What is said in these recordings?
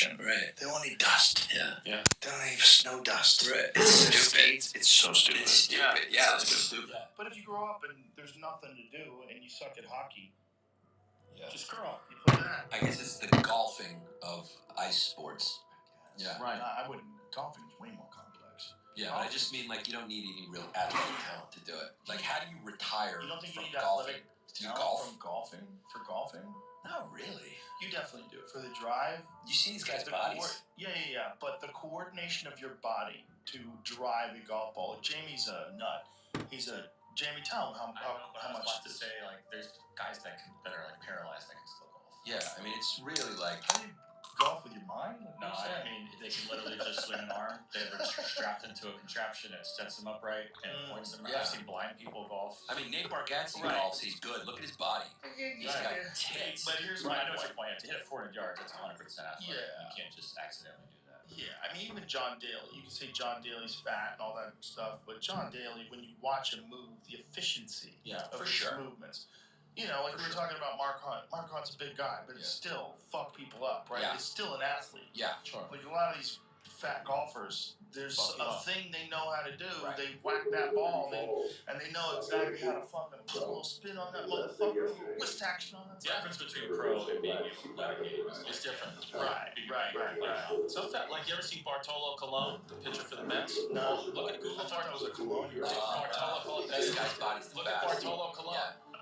ocean. Right. They don't need dust. Yeah. Yeah. They don't need snow dust. Right. It's stupid. It's so stupid. It's stupid. Yeah, it's stupid. But if you grow up and there's nothing to do and you suck at hockey, just grow up. You play that. I guess it's the golfing of ice sports. Yeah. Right. I wouldn't. Golfing is way more complex. Yeah, but I just mean like you don't need any real athletic talent to do it. Like, how do you retire You don't think from you need golfing? athletic Do you talent golf? from golfing? For golfing? Not really. You definitely do. For the drive. You see these guys' the bodies? Yeah. But the coordination of your body to drive a golf ball. Like Jamie's a nut. Jamie, tell him how much to say, like, there's guys that are like paralyzed that can still golf. Yeah, I mean, it's really like. How do you golf with your mind? Like, No, I mean they can literally just swing an arm. They're strapped into a contraption that sets them upright and points them. Yeah. I've seen blind people golf. I mean, Nate Bargatze Right. golfs. He's good. Look at his body. He's got tits. But here's my point. To hit it 400 yards, that's 100% athletic. Yeah. You can't just accidentally do that. Yeah, I mean, even John Daly. You can say John Daly's fat and all that stuff, but John Daly, when you watch him move, the efficiency of for his sure. movements. You know, like we were talking about Mark Hunt. Mark Hunt's a big guy, but he still fuck people up, right? Yeah. He's still an athlete. Yeah, sure. Like a lot of these fat golfers, there's a thing they know how to do. Right. They whack that ball, and they know exactly how to fucking put a little spin on that motherfucker, wrist action on that. The difference between pro and being able to play a game is different. Right. So it's that, like, you ever seen Bartolo Colon, the pitcher for the Mets? No. Look at Google Bartolo. was a Cologne. Bartolo Colon. This guy's body's the Look best. at Bartolo Colon.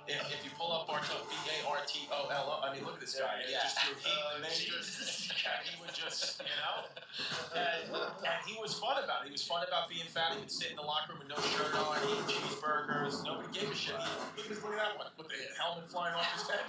Yeah. If you pull up Bartolo, Bartolo, I mean, look at this guy. He just threw heat in the majors. And he would just, and he was fun about it. He was fun about being fat. He would sit in the locker room with no shirt on, eat cheeseburgers. Nobody gave a shit. He was, look at that one, with the helmet flying off his head.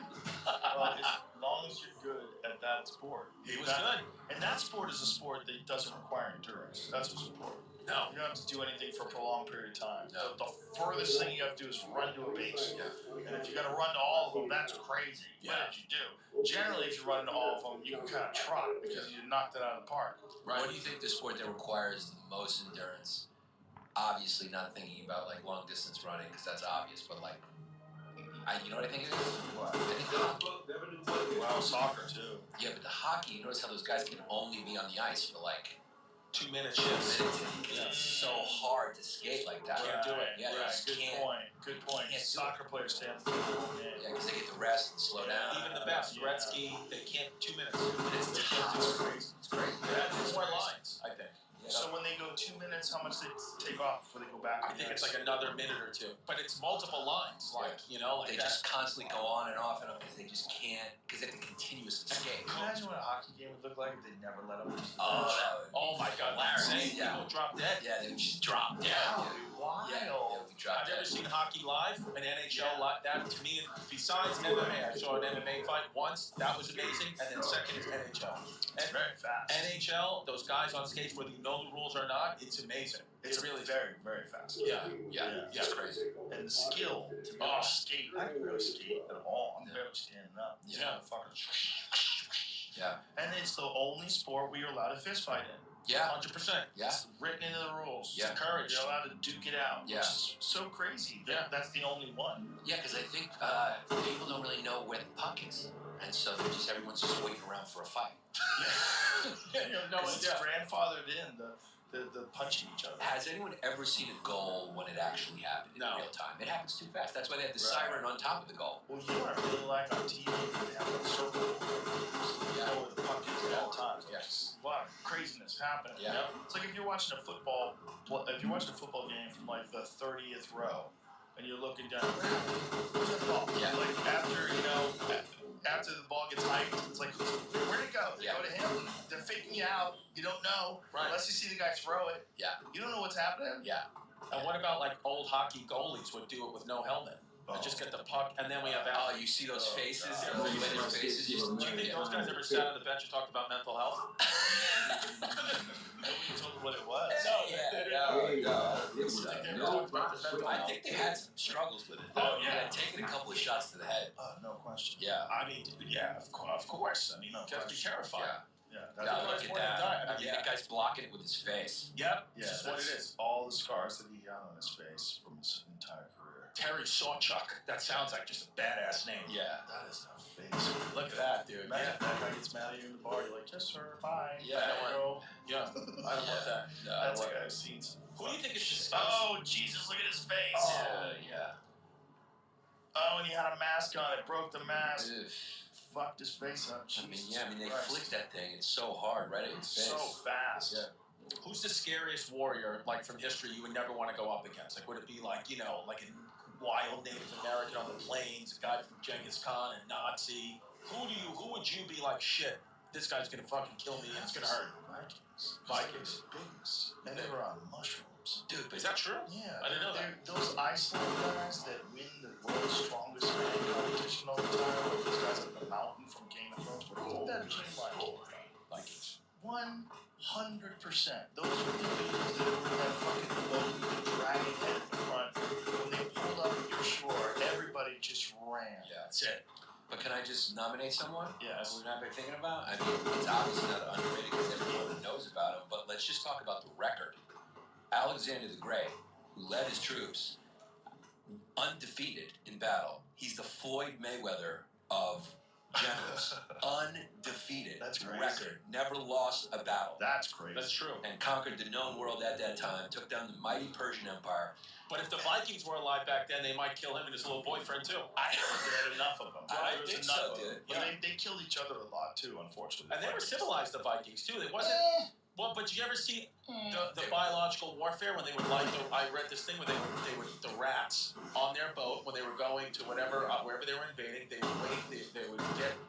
Well, as long as you're good at that sport. He was good. And that sport is a sport that doesn't require endurance. That's what's important. No. You don't have to do anything for a prolonged period of time. No. The furthest thing you have to do is run to a base. Yeah. And if you got to run to all of them, that's crazy. Yeah. What did you do? Generally, if you run to all of them, you can kind of trot because you knocked it out of the park. Right. What do you think the sport that requires the most endurance? Obviously, not thinking about like long distance running because that's obvious, but like, you know what I think it is? What? I think the Well, soccer too. Yeah, but the hockey, you notice how those guys can only be on the ice for like 2 minute shifts. it's so hard to skate like that. Can't do it. Yeah, you Right. just Good can't. point. Good point. Can't do Soccer players stand for the whole game. Yeah, because they get to rest and slow down. Even the best, Gretzky, they can't 2 minutes. It's tough. It's crazy. It's crazy. They have 4 lines, I think. So when they go 2 minutes, how much they take off before they go back? I think it's like another minute or two, but it's multiple lines, like like They that. just constantly go on and off because they just can't, because they have to continuously skate. Can you imagine what a hockey game would look like if they never let them use the Oh, bench? Oh my God, Larry! Yeah. People drop dead. Yeah, they would just drop. Yeah. That would be wild. Yeah, they would drop I've never dead. seen hockey live, an NHL live. That to me, besides MMA, I saw an MMA fight once. That was amazing, and then second is NHL. It's very fast. NHL, those guys on skates, whether you know the rules or not, it's amazing. It's really very, very fast. Yeah. It's crazy. And the skill to be able to skate. I can really skate at all. I'm barely standing up. These Yeah. motherfuckers. Yeah. And it's the only sport where you're allowed to fist fight in. Yeah. 100%. Yeah. It's written into the rules. Yeah. It's encouraged. You're allowed to duke it out. Yeah. Which is so crazy. That's the only one. Yeah, because I think people don't really know where the puck is. And so everyone's just waiting around for a fight. You have no idea. It's grandfathered in the punching each other. Has anyone ever seen a goal when it actually happened in real time? It happens too fast. That's why they have the siren on top of the goal. Well, you know what I really like on TV? They have that circle. You know where the puck is at all times. Yes. A lot of craziness happening. Yeah. You know? It's like if you're watching a football game from like the 30th row, and you're looking down, where's the ball? Yeah. Like after the ball gets hiked, it's like, where'd it go? They go to him. They're faking you out. You don't know. Right. Unless you see the guy throw it. Yeah. You don't know what's happening. Yeah. And what about like old hockey goalies would do it with no helmet? They just get the puck, and then we have. Oh, you see those faces? God. The way their faces used to Do you think those guys ever sat on the bench and talked about mental health? Nobody told them what it was. I think they had some struggles with it. Oh, yeah. Taking a couple of shots to the head. No question. Yeah. I mean, of course. I mean, you have to be terrified. Yeah. That's Yeah, what look it's at worth. that. Yeah, that guy's blocking it with his face. Yep. Yeah, This is what it is. All the scars that he got on his face from his entire career. Terry Sawchuk. That sounds like just a badass name. Yeah. That is a face. Look at that, dude. Imagine if that guy gets mad at you in the bar. You're like, yes, sir, bye. Yeah, I bro. Yeah, I don't want that. No, That's a what- guy who's seen some. Who do you think is just? Oh, Jesus, look at his face. Oh, yeah. Oh, and he had a mask on. It broke the mask. Ugh. Fucked his face up. I mean, Jesus yeah, I mean, they Christ. flick that thing. It's so hard, right at your It's face. so fast. Yeah. Who's the scariest warrior, like from history, you would never want to go up against? Like, would it be like, like a wild Native American on the plains, a guy from Genghis Khan, a Nazi? Who would you be like, shit, this guy's gonna fucking kill me and it's gonna hurt? Vikings. Biggest. And they were on mushrooms. Dude, but Is that true? Yeah. I didn't know that. Those Iceland guys that win the world's strongest man competition all the time, like those guys at the mountain from Game of Thrones, what did that team like? Vikings. 100%. Those were the dudes that had fucking boat with a dragon head at the front. When they pulled up at your shore, everybody just ran. yeah. That's it. But can I just nominate someone? Yes. We're not thinking about. I mean, it's obviously not underrated because everyone knows about him. But let's just talk about the record. Alexander the Great, who led his troops, undefeated in battle. He's the Floyd Mayweather of generals. Undefeated. That's crazy. Record. Never lost a battle. That's crazy. That's true. And conquered the known world at that time. Took down the mighty Persian Empire. But if the Vikings were alive back then, they might kill him and his little boyfriend too. I don't think they had enough of them. I There was think enough so, of them. dude. But Yeah. they killed each other a lot too, unfortunately. And they were civilized, the Vikings too. It wasn't. Well, but you ever see the biological warfare when they would I read this thing where they would the rats on their boat when they were going to wherever they were invading. They would wait. They would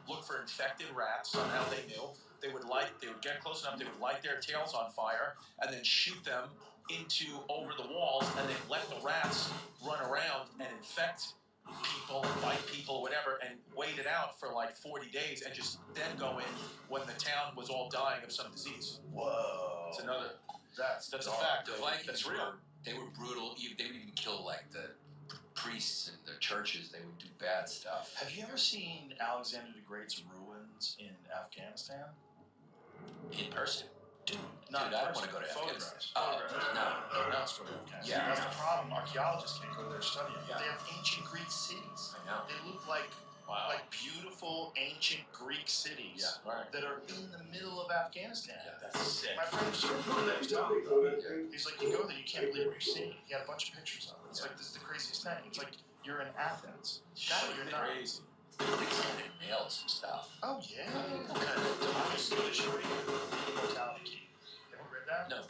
look for infected rats. Somehow they knew. They would get close enough. They would light their tails on fire and then shoot them over the walls, and then let the rats run around and infect people, bite people, whatever, and wait it out for like 40 days, and just then go in when the town was all dying of some disease. Whoa. It's another. That's a dark. fact. The Vikings That's real. They were brutal. They would even kill like the priests and the churches. They would do bad stuff. Have you ever seen Alexander the Great's ruins in Afghanistan? In person. Dude, Dude, I don't want to go to photographs. Afghanistan. No one else go to Afghanistan. Yeah, That's I the problem. Archaeologists can't go there to study it. Yeah. They have ancient Greek cities. I know. They look like Wow. beautiful ancient Greek cities Right. that are in the middle of Afghanistan. Yeah, that's sick. My friend was just going there. He's telling me. He's like, you go there, you can't believe what you're seeing. He had a bunch of pictures of it. It's like, this is the craziest thing. It's like you're in Athens. You're not. Crazy. They nailed some stuff. Oh yeah. What kind of I'm just going to show you the Immortality Key. Have you read that? No.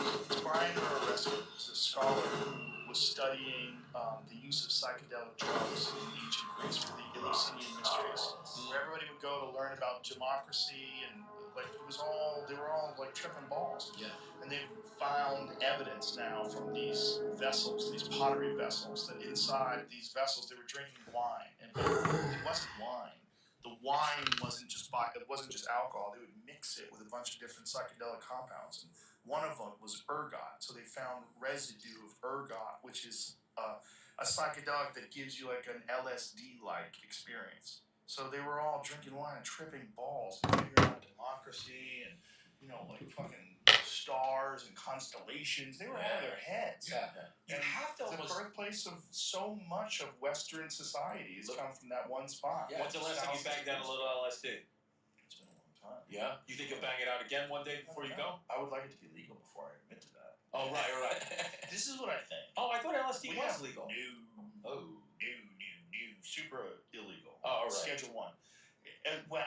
Brian Murarescu was a scholar who was studying the use of psychedelic drugs in ancient Greece for the Eleusinian Mysteries, where everybody would go to learn about democracy and they were all like tripping balls. Yeah. And they've found evidence now from these vessels, these pottery vessels, that inside these vessels they were drinking wine, and it wasn't wine. The wine wasn't just alcohol. They would mix it with a bunch of different psychedelic compounds, and one of them was ergot. So they found residue of ergot, which is a psychedelic that gives you like an LSD-like experience. So they were all drinking wine and tripping balls, and figuring out democracy and like fucking stars and constellations. They were out of their heads. Yeah. You And have to the almost. birthplace of so much of Western society has come from that one spot. Yeah. When's the last time you banged down a little LSD? It's been a long time. Yeah. You think you'll bang it out again one day before you go? I would like it to be legal before I admit to that. Oh right. This is what I think. Oh, I thought LSD We was have legal. New, Oh. super illegal. Oh, all right. Schedule 1. And when